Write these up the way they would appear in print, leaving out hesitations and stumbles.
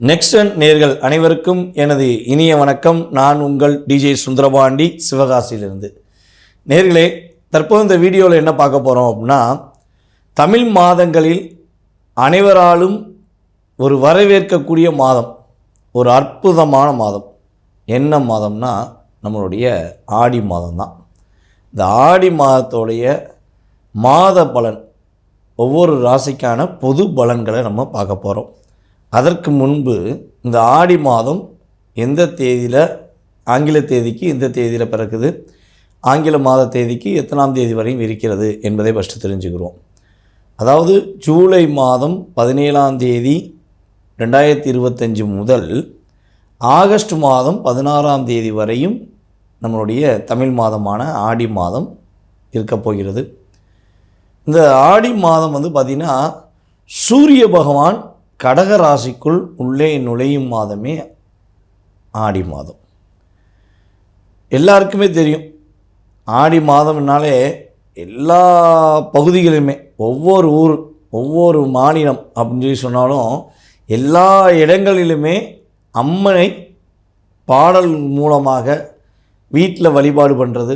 Next நேர்கள் அனைவருக்கும் எனது இனிய வணக்கம். நான் உங்கள் டிஜே சுந்தரபாண்டி, சிவகாசியிலிருந்து. நேர்களே, தற்போது இந்த வீடியோவில் என்ன பார்க்க போகிறோம் அப்படின்னா, தமிழ் மாதங்களில் அனைவராலும் ஒரு வரவேற்கக்கூடிய மாதம், ஒரு அற்புதமான மாதம். என்ன மாதம்னா நம்மளுடைய ஆடி மாதம் தான். இந்த ஆடி மாதத்தோடைய மாத பலன், ஒவ்வொரு ராசிக்கான பொது பலன்களை நம்ம பார்க்க போகிறோம். அதற்கு முன்பு இந்த ஆடி மாதம் எந்த தேதியில், ஆங்கில தேதிக்கு எந்த தேதியில் பிறக்குது, ஆங்கில மாத தேதிக்கு எத்தனாம் தேதி வரையும் இருக்கிறது என்பதை ஃபஸ்ட்டு தெரிஞ்சுக்கிறோம். அதாவது ஜூலை மாதம் 17ஆம் தேதி 2025 முதல் ஆகஸ்ட் மாதம் 16ஆம் தேதி வரையும் நம்மளுடைய தமிழ் மாதமான ஆடி மாதம் இருக்கப் போகிறது. இந்த ஆடி மாதம் பார்த்திங்கன்னா, சூரிய பகவான் கடக ராசிக்குள் உள்ளே நுழையும் மாதமே ஆடி மாதம். எல்லாருக்குமே தெரியும், ஆடி மாதம்னாலே எல்லா பகுதிகளிலுமே, ஒவ்வொரு ஊர், ஒவ்வொரு மாநிலம் அப்படின்னு சொல்லி சொன்னாலும் எல்லா இடங்களிலுமே அம்மனை பாடல் மூலமாக வீட்டில் வழிபாடு பண்ணுறது.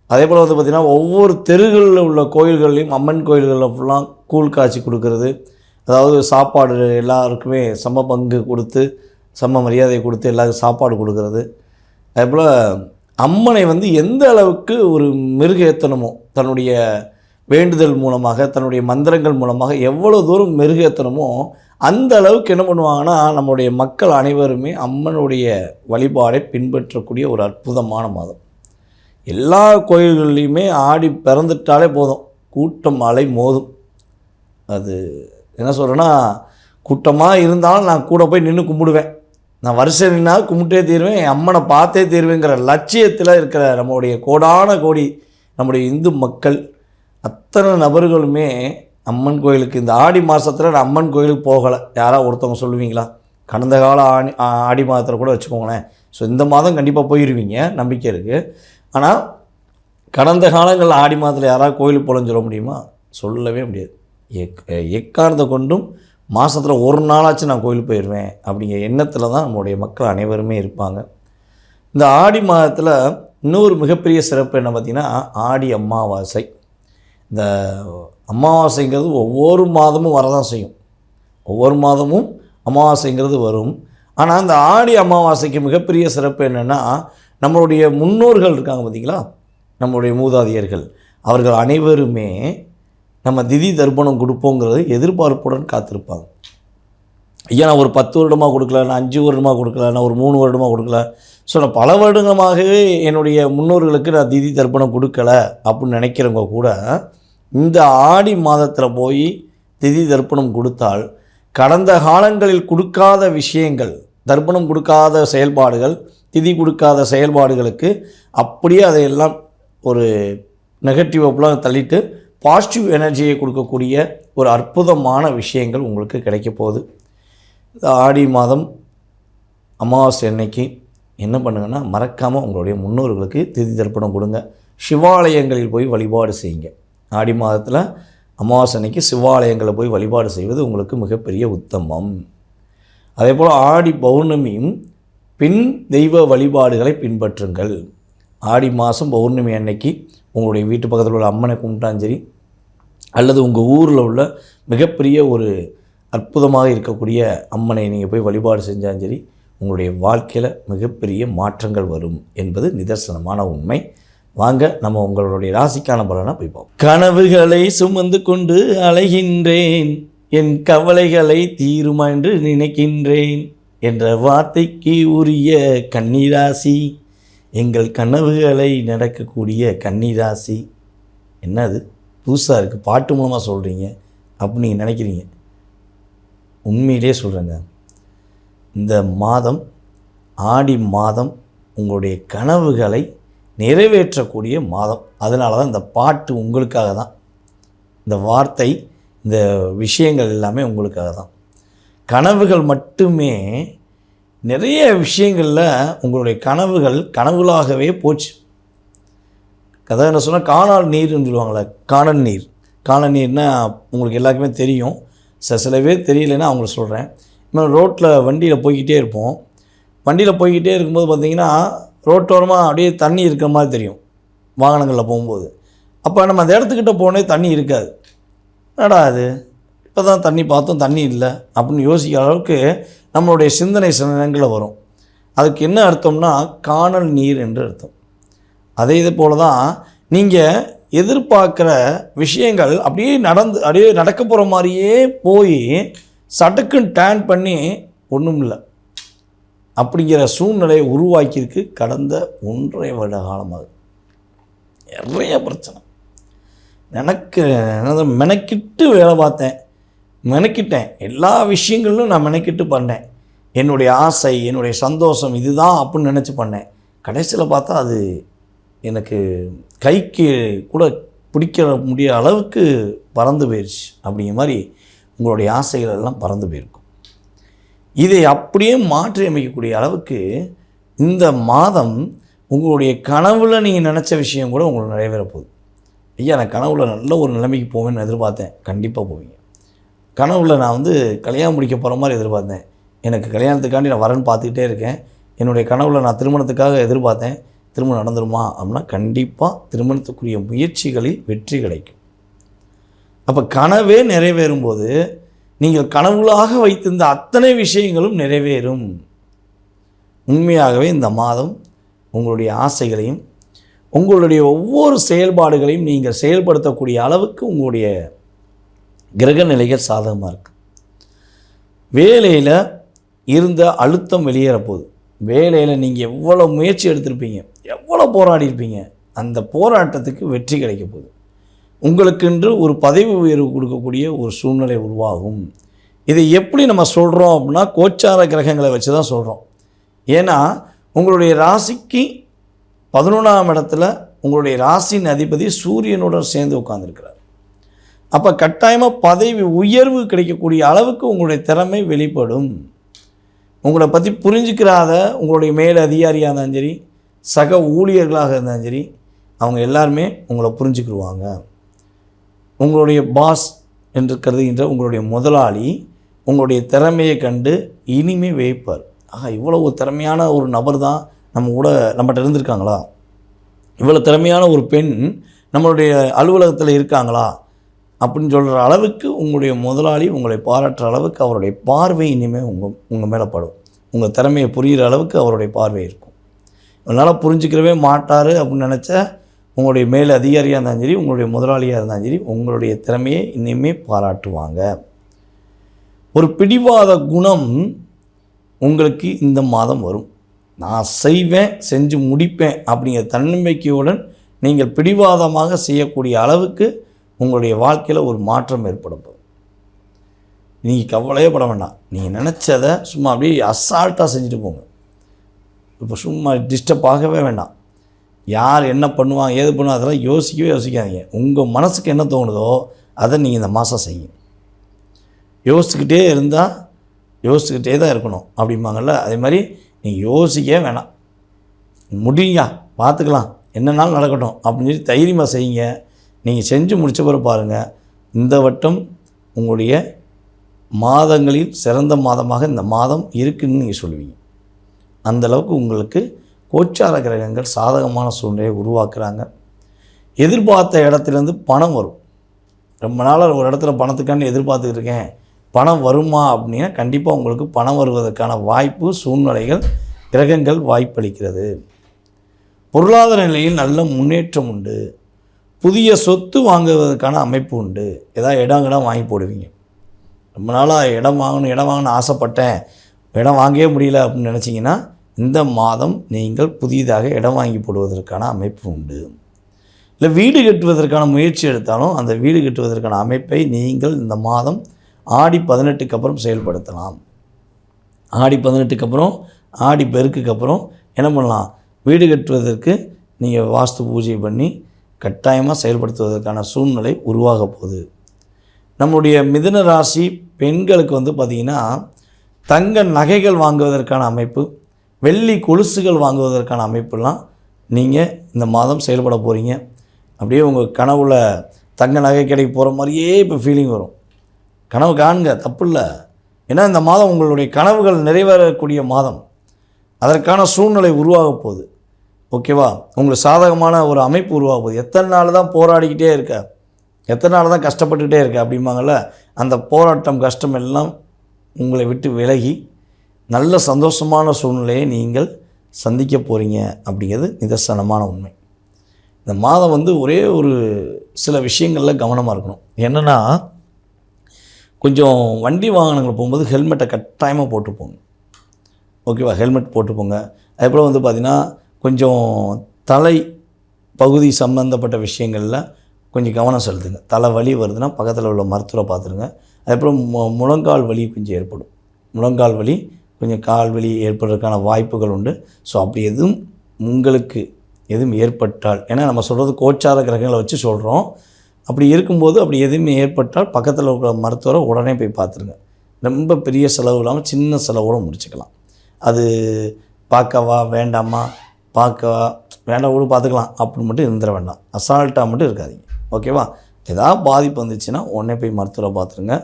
அதே போல் பார்த்திங்கன்னா, ஒவ்வொரு தெருகளில் உள்ள கோயில்கள்லையும், அம்மன் கோயில்களில் ஃபுல்லாக கூழ் காய்ச்சி கொடுக்கறது, அதாவது சாப்பாடு எல்லாருக்குமே சம பங்கு கொடுத்து, சம மரியாதை கொடுத்து எல்லாருக்கும் சாப்பாடு கொடுக்கறது. அதேபோல் அம்மனை எந்த அளவுக்கு ஒரு மெருகேற்றணுமோ, தன்னுடைய வேண்டுதல் மூலமாக, தன்னுடைய மந்திரங்கள் மூலமாக எவ்வளோ தூரம் மெருகேற்றணுமோ அந்த அளவுக்கு என்ன பண்ணுவாங்கன்னா, நம்முடைய மக்கள் அனைவருமே அம்மனுடைய வழிபாடை பின்பற்றக்கூடிய ஒரு அற்புதமான மாதம். எல்லா கோயில்கள்லேயுமே ஆடி பிறந்துட்டாலே போதும், கூட்டம் அலை மோதும். அது என்ன சொல்கிறேன்னா, கூட்டமாக இருந்தாலும் நான் கூட போய் நின்று கும்பிடுவேன், நான் வருஷம் நின்னால் கும்பிட்டே தீருவேன், என் அம்மனை பார்த்தே தீருவேங்கிற லட்சியத்தில் இருக்கிற நம்முடைய கோடான கோடி நம்முடைய இந்து மக்கள் அத்தனை நபர்களுமே அம்மன் கோயிலுக்கு இந்த ஆடி மாதத்தில் நான் அம்மன் கோயிலுக்கு போகலை யாராவது ஒருத்தவங்க சொல்லுவீங்களா? கடந்த கால ஆடி மாதத்தில் கூட வச்சுக்கோங்களேன். ஸோ இந்த மாதம் கண்டிப்பாக போயிடுவீங்க, நம்பிக்கை இருக்குது. ஆனால் கடந்த காலங்களில் ஆடி மாதத்தில் யாராவது கோயிலுக்கு போகலன்னு சொல்ல முடியுமா? சொல்லவே முடியாது. எக்காரணத்தை கொண்டும் மாதத்தில் ஒரு நாளாச்சும் நான் கோயிலுக்கு போயிடுவேன் அப்படிங்கிற எண்ணத்தில் தான் நம்மளுடைய மக்கள் அனைவருமே இருப்பாங்க. இந்த ஆடி மாதத்தில் இன்னொரு மிகப்பெரிய சிறப்பு என்ன பார்த்திங்கன்னா, ஆடி அமாவாசை. இந்த அமாவாசைங்கிறது ஒவ்வொரு மாதமும் வரதான் செய்யும், ஒவ்வொரு மாதமும் அமாவாசைங்கிறது வரும். ஆனால் இந்த ஆடி அமாவாசைக்கு மிகப்பெரிய சிறப்பு என்னென்னா, நம்மளுடைய முன்னோர்கள் இருக்காங்க பார்த்திங்களா, நம்மளுடைய மூதாதையர்கள், அவர்கள் அனைவருமே நம்ம திதி தர்ப்பணம் கொடுப்போங்கிறது எதிர்பார்ப்புடன் காத்திருப்பாங்க. ஐயா, நான் ஒரு 10 வருடமாக கொடுக்கல, நான் 5 வருடமாக கொடுக்கல, நான் ஒரு 3 வருடமாக கொடுக்கல, ஸோ நான் பல வருடமாகவே என்னுடைய முன்னோர்களுக்கு நான் திதி தர்ப்பணம் கொடுக்கலை அப்படின்னு நினைக்கிறவங்க கூட இந்த ஆடி மாதத்தில் போய் திதி தர்ப்பணம் கொடுத்தால், கடந்த காலங்களில் கொடுக்காத விஷயங்கள், தர்ப்பணம் கொடுக்காத செயல்பாடுகள், திதி கொடுக்காத செயல்பாடுகளுக்கு அப்படியே அதையெல்லாம் ஒரு நெகட்டிவ் அப்படிலாம் தள்ளிட்டு பாசிட்டிவ் எனர்ஜியை கொடுக்கக்கூடிய ஒரு அற்புதமான விஷயங்கள் உங்களுக்கு கிடைக்க போகுது. இந்த ஆடி மாதம் அமாவாசை அன்னைக்கு என்ன பண்ணுங்கன்னா, மறக்காமல் உங்களுடைய முன்னோர்களுக்கு திதி தர்ப்பணம் கொடுங்க. சிவாலயங்களில் போய் வழிபாடு செய்யுங்க. ஆடி மாதத்தில் அமாவாசை அன்னைக்கு சிவாலயங்களில் போய் வழிபாடு செய்வது உங்களுக்கு மிகப்பெரிய உத்தமம். அதே போல் ஆடி பௌர்ணமியும் பின் தெய்வ வழிபாடுகளை பின்பற்றுங்கள். ஆடி மாதம் பௌர்ணமி அன்னைக்கு உங்களுடைய வீட்டு பக்கத்தில் உள்ள அம்மனை கும்பிட்டாலும் சரி, அல்லது உங்கள் ஊரில் உள்ள மிகப்பெரிய ஒரு அற்புதமாக இருக்கக்கூடிய அம்மனை நீங்கள் போய் வழிபாடு செஞ்சாலும் சரி, உங்களுடைய வாழ்க்கையில் மிகப்பெரிய மாற்றங்கள் வரும் என்பது நிதர்சனமான உண்மை. வாங்க நம்ம உங்களுடைய ராசிக்கான பலனை போய் பார்ப்போம். கனவுகளை சுமந்து கொண்டு அலைகின்றேன், என் கவலைகளை தீருமா என்று நினைக்கின்றேன் என்ற வார்த்தைக்கு உரிய கன்னிராசி, எங்கள் கனவுகளை நடக்கக்கூடிய கன்னிராசி. என்னது புதுசாக இருக்குது, பாட்டு மூலமாக சொல்கிறீங்க அப்படின்னு நீங்கள் நினைக்கிறீங்க. உண்மையிலே சொல்கிறேங்க, இந்த மாதம் ஆடி மாதம் உங்களுடைய கனவுகளை நிறைவேற்றக்கூடிய மாதம். அதனால தான் இந்த பாட்டு உங்களுக்காக தான், இந்த வார்த்தை, இந்த விஷயங்கள் எல்லாமே உங்களுக்காக தான். கனவுகள் மட்டுமே, நிறைய விஷயங்களில் உங்களுடைய கனவுகள் கனவுகளாகவே போச்சு. கதை என்ன சொன்னால், காணல் நீர்னு சொல்லுவாங்களே, காணல் நீர். காணல் நீர்னால் உங்களுக்கு எல்லாருக்குமே தெரியும், சில பேர் தெரியலைன்னா அவங்களுக்கு சொல்கிறேன். நம்ம ரோட்டில் வண்டியில் போய்கிட்டே இருப்போம். வண்டியில் போய்கிட்டே இருக்கும்போது பார்த்திங்கன்னா ரோட்டோரமாக அப்படியே தண்ணி இருக்கிற மாதிரி தெரியும் வாகனங்களில் போகும்போது. அப்போ நம்ம அந்த இடத்துக்கிட்ட போனே தண்ணி இருக்காது. என்னடா அது, இப்போ தான் தண்ணி பார்த்தோம், தண்ணி இல்லை அப்படின்னு யோசிக்கிற அளவுக்கு நம்மளுடைய சிந்தனை சில நேரங்களில் வரும். அதுக்கு என்ன அர்த்தம்னா காணல் நீர் என்று அர்த்தம். அதே இது போல தான் நீங்கள் எதிர்பார்க்குற விஷயங்கள் அப்படியே நடக்க போகிற மாதிரியே போய் சட்டுக்குன்னு டேன் பண்ணி ஒன்றும் இல்லை அப்படிங்கிற சூழ்நிலையை உருவாக்கியிருக்கு கடந்த 1.5 வருட காலமாக. நிறைய பிரச்சனை. எனக்கு மெனக்கிட்டு வேலை பார்த்தேன், மெனக்கிட்டேன், எல்லா விஷயங்களும் நான் மெனக்கிட்டு பண்ணேன். என்னுடைய ஆசை, என்னுடைய சந்தோஷம் இதுதான் அப்படின்னு நினச்சி பண்ணேன். கடைசியில் பார்த்தா அது எனக்கு கைக்கு கூட பிடிக்க முடியாத அளவுக்கு பறந்து போயிடுச்சு. அப்படிங்கிற மாதிரி உங்களுடைய ஆசைகள் எல்லாம் பறந்து போயிருக்கும். இதை அப்படியே மாற்றி அமைக்கக்கூடிய அளவுக்கு இந்த மாதம் உங்களுடைய கனவுல நீங்கள் நினச்ச விஷயம் கூட உங்களுக்கு நிறைவேற போகுது. ஐயா, நான் கனவுல நல்ல ஒரு நிலைமைக்கு போவேன்னு எதிர்பார்த்தேன். கண்டிப்பாக போவீங்க. கனவுல நான் கல்யாணம் முடிக்க போகிற மாதிரி எதிர்பார்த்தேன். எனக்கு கல்யாணத்துக்காண்டி நான் வரேன்னு பார்த்துக்கிட்டே இருக்கேன். என்னுடைய கனவுல நான் திருமணத்துக்காக எதிர்பார்த்தேன். திருமணம் நடந்துருமா அப்படின்னா கண்டிப்பாக திருமணத்துக்குரிய முயற்சிகளில் வெற்றி கிடைக்கும். அப்போ கனவே நிறைவேறும்போது நீங்கள் கனவுளாக வைத்திருந்த அத்தனை விஷயங்களும் நிறைவேறும். உண்மையாகவே இந்த மாதம் உங்களுடைய ஆசைகளையும் உங்களுடைய ஒவ்வொரு செயல்பாடுகளையும் நீங்கள் செயல்படுத்தக்கூடிய அளவுக்கு உங்களுடைய கிரக நிலைகள் சாதகமாக இருக்குது. வேலையில் இருந்த அழுத்தம் வெளியேறப்போகுது. வேலையில் நீங்கள் எவ்வளோ முயற்சி எடுத்திருப்பீங்க, எவ்வளோ போராடியிருப்பீங்க, அந்த போராட்டத்துக்கு வெற்றி கிடைக்க போகுது. உங்களுக்கென்று ஒரு பதவி உயர்வு கொடுக்கக்கூடிய ஒரு சூழ்நிலை உருவாகும். இதை எப்படி நம்ம சொல்கிறோம் அப்படின்னா கோச்சார கிரகங்களை வச்சு தான் சொல்கிறோம். ஏன்னா உங்களுடைய ராசிக்கு 11ஆம் இடத்துல உங்களுடைய ராசியின் அதிபதி சூரியனுடன் சேர்ந்து உட்கார்ந்துருக்கிறார். அப்போ கட்டாயமாக பதவி உயர்வு கிடைக்கக்கூடிய அளவுக்கு உங்களுடைய திறமை வெளிப்படும். உங்களை பற்றி புரிஞ்சுக்கிறாத உங்களுடைய மேல் அதிகாரியாக இருந்தாலும் சரி, சக ஊழியர்களாக இருந்தாலும் சரி, அவங்க எல்லாருமே உங்களை புரிஞ்சுக்கிடுவாங்க. உங்களுடைய பாஸ் என்று கருதுகின்ற உங்களுடைய முதலாளி உங்களுடைய திறமையை கண்டு இனிமே வியப்பார். இவ்வளோ திறமையான ஒரு நபர் தான் நம்மகிட்ட இருந்திருக்காங்களா, இவ்வளோ திறமையான ஒரு பெண் நம்மளுடைய அலுவலகத்தில் இருக்காங்களா அப்படின்னு சொல்கிற அளவுக்கு உங்களுடைய முதலாளி உங்களை பாராட்டுற அளவுக்கு அவருடைய பார்வை இனிமேல் உங்கள் மேலே படும். உங்கள் திறமையை புரிகிற அளவுக்கு அவருடைய பார்வை இருக்கும். அதனால் புரிஞ்சுக்கிறவே மாட்டார் அப்படின்னு நினச்ச உங்களுடைய மேல் அதிகாரியாக இருந்தாலும் சரி, உங்களுடைய முதலாளியாக இருந்தாலும் சரி, உங்களுடைய திறமையை இனிமேல் பாராட்டுவாங்க. ஒரு பிடிவாத குணம் உங்களுக்கு இந்த மாதம் வரும். நான் செய்வேன், செஞ்சு முடிப்பேன் அப்படிங்கிற தன்னம்பிக்கையுடன் நீங்கள் பிடிவாதமாக செய்யக்கூடிய அளவுக்கு உங்களுடைய வாழ்க்கையில் ஒரு மாற்றம் ஏற்படும். நீங்கள் கவலையே பட வேண்டாம். நீங்கள் நினச்சதை சும்மா அப்படியே அசால்ட்டாக செஞ்சுட்டு போங்க. இப்போ சும்மா டிஸ்டர்ப் ஆகவே வேண்டாம். யார் என்ன பண்ணுவாங்க, ஏது பண்ணுவாங்க அதெல்லாம் யோசிக்காதீங்க. உங்கள் மனசுக்கு என்ன தோணுதோ அதை நீங்கள் இந்த மாதம் செய்யுங்க. யோசிச்சுக்கிட்டே இருந்தால் யோசிச்சுக்கிட்டே தான் இருக்கணும் அப்படிம்பாங்கள்ல, அதே மாதிரி நீங்கள் யோசிக்கவே வேணாம். முடியா பார்த்துக்கலாம், என்னன்னாலும் நடக்கட்டும் அப்படின்னு சொல்லி தைரியமாக செய்யுங்க. நீங்கள் செஞ்சு முடித்த பிறகு பாருங்கள், இந்த வட்டம் உங்களுடைய மாதங்களில் சிறந்த மாதமாக இந்த மாதம் இருக்குதுன்னு நீங்கள் சொல்லுவீங்க. அந்தளவுக்கு உங்களுக்கு கோச்சார கிரகங்கள் சாதகமான சூழ்நிலையை உருவாக்குறாங்க. எதிர்பார்த்த இடத்துலேருந்து பணம் வரும். ரொம்ப நாளாக ஒரு இடத்துல பணத்துக்காண்டி எதிர்பார்த்துக்கிட்டு இருக்கேன், பணம் வருமா அப்படின்னா கண்டிப்பாக உங்களுக்கு பணம் வருவதற்கான வாய்ப்பு, சூழ்நிலைகள், கிரகங்கள் வாய்ப்பளிக்கிறது. பொருளாதார நிலையில் நல்ல முன்னேற்றம் உண்டு. புதிய சொத்து வாங்குவதற்கான அமைப்பு உண்டு. ஏதாவது இடம் வாங்கி போடுவீங்க. ரொம்ப நாளாக இடம் வாங்கணும்னு ஆசைப்பட்டேன், இடம் வாங்கவே முடியல அப்படின்னு நினச்சிங்கன்னா இந்த மாதம் நீங்கள் புதிதாக இடம் வாங்கி போடுவதற்கான அமைப்பு உண்டு. இல்லை வீடு கட்டுவதற்கான முயற்சி எடுத்தாலும் அந்த வீடு கட்டுவதற்கான அமைப்பை நீங்கள் இந்த மாதம் ஆடி 18க்கு அப்புறம் செயல்படுத்தலாம். ஆடி 18க்கு அப்புறம், ஆடி பெருக்குக்கு அப்புறம் என்ன பண்ணலாம், வீடு கட்டுவதற்கு நீங்கள் வாஸ்து பூஜை பண்ணி கட்டாயமாக செயல்படுத்துவதற்கான சூழ்நிலை உருவாக போகுது. நம்முடைய மிதுன ராசி பெண்களுக்கு பார்த்திங்கன்னா தங்க நகைகள் வாங்குவதற்கான அமைப்பு, வெள்ளி கொலுசுகள் வாங்குவதற்கான அமைப்புலாம் நீங்கள் இந்த மாதம் செயல்பட போகிறீங்க. அப்படியே உங்கள் கனவுல தங்க நகை கடைக்கு போகிற மாதிரியே இப்போ ஃபீலிங் வரும். கனவு காணுங்க, தப்பு இல்லை. ஏன்னா இந்த மாதம் உங்களுடைய கனவுகள் நிறைவேறக்கூடிய மாதம். அதற்கான சூழ்நிலை உருவாக போகுது. ஓகேவா? உங்களுக்கு சாதகமான ஒரு அமைப்பு உருவாக போகுது. எத்தனை நாள் தான் போராடிக்கிட்டே இருக்க, எத்தனை நாள் தான் கஷ்டப்பட்டுக்கிட்டே இருக்க அப்படிம்பாங்கள்ல, அந்த போராட்டம் கஷ்டம் எல்லாம் உங்களை விட்டு விலகி நல்ல சந்தோஷமான சூழ்நிலையை நீங்கள் சந்திக்க போகிறீங்க அப்படிங்கிறது நிதர்சனமான உண்மை. இந்த மாதம் ஒரே ஒரு சில விஷயங்களில் கவனமாக இருக்கணும். என்னென்னா, கொஞ்சம் வண்டி வாகனங்கள் போகும்போது ஹெல்மெட்டை கட்டாயமாக போட்டு போங்க. ஓகேவா? ஹெல்மெட் போட்டு போங்க. அதுக்கப்புறம் பார்த்திங்கன்னா, கொஞ்சம் தலை பகுதி சம்மந்தப்பட்ட விஷயங்களில் கொஞ்சம் கவனம் செலுத்துங்க. தலை வலி வருதுன்னா பக்கத்தில் உள்ள மருத்துவரை பார்த்துருங்க. அதுக்கப்புறம் முழங்கால் வலி கொஞ்சம் ஏற்படும். முழங்கால் வலி, கொஞ்சம் கால் வலி ஏற்படுறதுக்கான வாய்ப்புகள் உண்டு. ஸோ அப்படி உங்களுக்கு எதுவும் ஏற்பட்டால், ஏன்னா நம்ம சொல்கிறது கோச்சார கிரகங்களை வச்சு சொல்கிறோம். அப்படி இருக்கும்போது அப்படி எதுவுமே ஏற்பட்டால் பக்கத்தில் இருக்கிற மருத்துவரை உடனே போய் பார்த்துருங்க. ரொம்ப பெரிய செலவு இல்லாமல் சின்ன செலவோடு முடிச்சுக்கலாம். அது பார்க்கவா வேண்டாமா, பார்க்கவா வேண்டாம் கூட பார்த்துக்கலாம் அப்படின்னு மட்டும் இருந்துட வேண்டாம். அசால்ட்டாக மட்டும் இருக்காதீங்க. ஓகேவா? ஏதாவது பாதிப்பு வந்துச்சுன்னா உடனே போய் மருத்துவரை பார்த்துருங்க.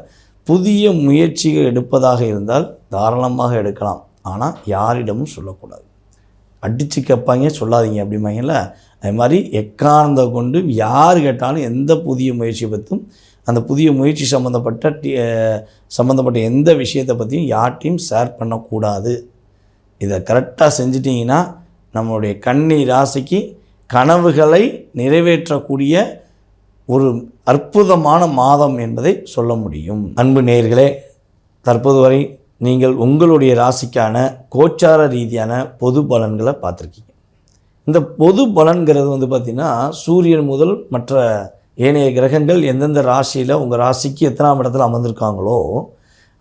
புதிய முயற்சிகள் எடுப்பதாக இருந்தால் தாராளமாக எடுக்கலாம். ஆனால் யாரிடமும் சொல்லக்கூடாது. அடித்து கேட்பாங்க, சொல்லாதீங்க அப்படிம்பாங்கல்ல, அது மாதிரி எக்காரணத்தை கொண்டு யார் கேட்டாலும் எந்த புதிய முயற்சியை பற்றியும், அந்த புதிய முயற்சி சம்மந்தப்பட்ட எந்த விஷயத்தை பற்றியும் யார்ட்டையும் ஷேர் பண்ணக்கூடாது. இதை கரெக்டாக செஞ்சிட்டிங்கன்னா நம்மளுடைய கன்னி ராசிக்கு கனவுகளை நிறைவேற்றக்கூடிய ஒரு அற்புதமான மாதம் என்பதை சொல்ல முடியும். அன்பு நேயர்களே, தற்போது வரை நீங்கள் உங்களுடைய ராசிக்கான கோச்சார ரீதியான பொது பலன்களை பார்த்துருக்கீங்க. இந்த பொது பலன்கிறது பார்த்திங்கன்னா, சூரியன் முதல் மற்ற ஏனைய கிரகங்கள் எந்தெந்த ராசியில் உங்கள் ராசிக்கு எத்தனாம் இடத்துல அமர்ந்திருக்காங்களோ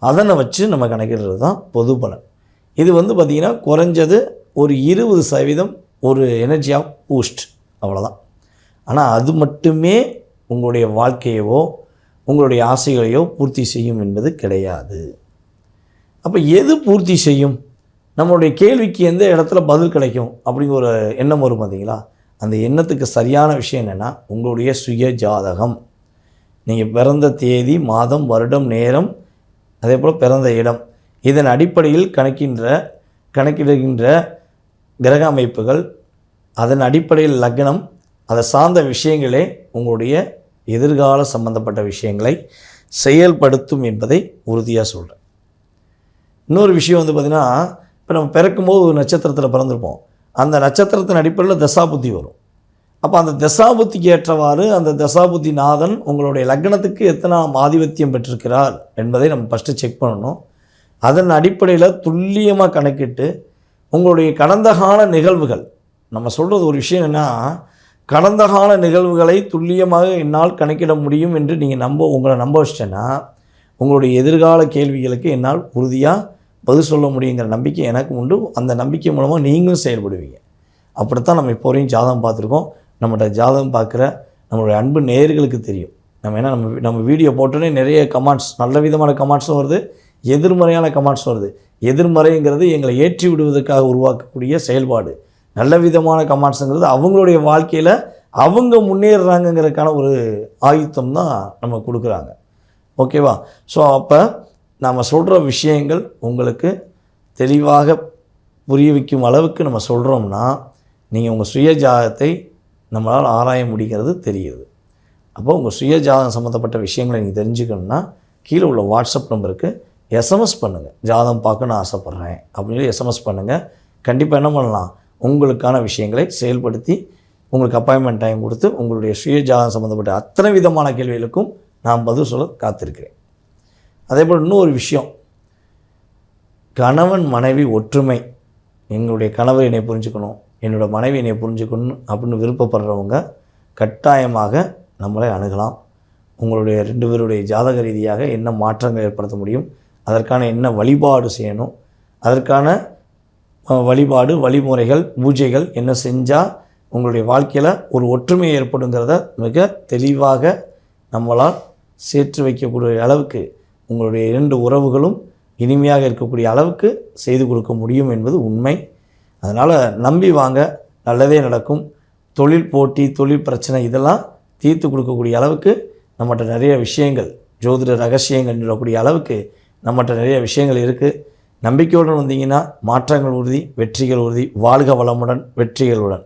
அதனை வச்சு நம்ம கணக்கிடுறது தான் பொது பலன். இது பார்த்திங்கன்னா குறைஞ்சது ஒரு 20% ஒரு எனர்ஜியாக பூஸ்ட், அவ்வளோதான். ஆனால் அது மட்டுமே உங்களுடைய வாழ்க்கையவோ உங்களுடைய ஆசைகளையோ பூர்த்தி செய்யும் என்பது கிடையாது. அப்போ எது பூர்த்தி செய்யும்? நம்மளுடைய கேள்விக்கு எந்த இடத்துல பதில் கிடைக்கும் அப்படிங்கிற ஒரு எண்ணம் வரும் பார்த்தீங்களா? அந்த எண்ணத்துக்கு சரியான விஷயம் என்னென்னா, உங்களுடைய சுய ஜாதகம். நீங்கள் பிறந்த தேதி, மாதம், வருடம், நேரம், அதே போல் பிறந்த இடம், இதன் அடிப்படையில் கணக்கிடுகின்ற கிரக அமைப்புகள், அதன் அடிப்படையில் லக்னம், அதை சார்ந்த விஷயங்களே உங்களுடைய எதிர்கால சம்பந்தப்பட்ட விஷயங்களை செயல்படுத்தும் என்பதை உறுதியாக சொல்கிறேன். இன்னொரு விஷயம் பார்த்திங்கன்னா, இப்போ நம்ம பிறக்கும்போது ஒரு நட்சத்திரத்தில் பிறந்திருப்போம். அந்த நட்சத்திரத்தின் அடிப்படையில் தசாபுத்தி வரும். அப்போ அந்த தசாபுத்திக்கு ஏற்றவாறு அந்த தசாபுத்தி நாதன் உங்களுடைய லக்னத்துக்கு எத்தனாம் ஆதிபத்தியம் பெற்றிருக்கிறார் என்பதை நம்ம ஃபஸ்ட்டு செக் பண்ணணும். அதன் அடிப்படையில் துல்லியமாக கணக்கிட்டு உங்களுடைய கடந்த கால நிகழ்வுகள், நம்ம சொல்கிறது ஒரு விஷயம் என்னென்னா, கடந்த கால நிகழ்வுகளை துல்லியமாக என்னால் கணக்கிட முடியும் என்று நீங்கள் உங்களை நம்ப வச்சிட்டேன்னா உங்களுடைய எதிர்கால கேள்விகளுக்கு என்னால் உறுதியாக பதில் சொல்ல முடியுங்கிற நம்பிக்கை எனக்கு உண்டு. அந்த நம்பிக்கை மூலமாக நீங்களும் செயல்படுவீங்க. அப்படித்தான் நம்ம இப்போ வரையும் ஜாதகம் பார்த்துருக்கோம். நம்மகிட்ட ஜாதகம் பார்க்குற நம்மளுடைய அன்பு நேயர்களுக்கு தெரியும். நம்ம வீடியோ போட்டோன்னே நிறைய கமெண்ட்ஸ், நல்ல விதமான கமெண்ட்ஸும் வருது, எதிர்மறையான கமெண்ட்ஸ் வருது. எதிர்மறைங்கிறது எங்களை ஏற்றி விடுவதற்காக உருவாக்கக்கூடிய செயல்பாடு. நல்ல விதமான கமெண்ட்ஸுங்கிறது அவங்களுடைய வாழ்க்கையில் அவங்க முன்னேறுறாங்கங்கிறதுக்கான ஒரு ஆயுத்தம் தான் நம்ம கொடுக்குறாங்க. ஓகேவா? ஸோ அப்போ நம்ம சொல்கிற விஷயங்கள் உங்களுக்கு தெளிவாக புரிய வைக்கும் அளவுக்கு நம்ம சொல்கிறோம்னா, நீங்கள் உங்கள் சுய ஜாதகத்தை நம்மளால் ஆராய முடிகிறது தெரியுது. அப்போ உங்கள் சுய ஜாதகம் சம்மந்தப்பட்ட விஷயங்களை நீங்கள் தெரிஞ்சுக்கணுன்னா கீழே உள்ள வாட்ஸ்அப் நம்பருக்கு எஸ்எம்எஸ் பண்ணுங்கள். ஜாதகம் பார்க்க நான் ஆசைப்பட்றேன் அப்படின்னு எஸ்எம்எஸ் பண்ணுங்கள். கண்டிப்பாக என்ன பண்ணலாம், உங்களுக்கான விஷயங்களை செயல்படுத்தி உங்களுக்கு அப்பாயின்மெண்ட் டைம் கொடுத்து உங்களுடைய சுய ஜாதகம் சம்மந்தப்பட்ட அத்தனை விதமான கேள்விகளுக்கும் நான் பதில் சொல்ல காத்திருக்கிறேன். அதே போல் இன்னொரு விஷயம், கணவன் மனைவி ஒற்றுமை. எங்களுடைய கணவர் என்னை புரிஞ்சுக்கணும், என்னோடய மனைவி என்னை புரிஞ்சுக்கணும் அப்படின்னு விருப்பப்படுறவங்க கட்டாயமாக நம்மளை அணுகலாம். உங்களுடைய 2 பேருடைய ஜாதக ரீதியாக என்ன மாற்றங்கள் ஏற்படுத்த முடியும், அதற்கான என்ன வழிபாடு செய்யணும், அதற்கான வழிபாடு வழிமுறைகள் பூஜைகள் என்ன செஞ்சால் உங்களுடைய வாழ்க்கையில் ஒரு ஒற்றுமை ஏற்படுங்கிறத மிக தெளிவாக நம்மளால் சேர்த்து வைக்கக்கூடிய அளவுக்கு உங்களுடைய 2 உறவுகளும் இனிமையாக இருக்கக்கூடிய அளவுக்கு செய்து கொடுக்க முடியும் என்பது உண்மை. அதனால் நம்பி வாங்க, நல்லதே நடக்கும். தொழில் போட்டி, தொழில் பிரச்சனை இதெல்லாம் தீர்த்து கொடுக்கக்கூடிய அளவுக்கு நம்மகிட்ட நிறைய விஷயங்கள், ஜோதிட ரகசியங்கள் சொல்லக்கூடிய அளவுக்கு நம்மகிட்ட நிறைய விஷயங்கள் இருக்குது. நம்பிக்கையுடன் வந்தீங்கன்னா மாற்றங்கள் உறுதி, வெற்றிகள் உறுதி. வாழ்க வளமுடன், வெற்றிகளுடன்.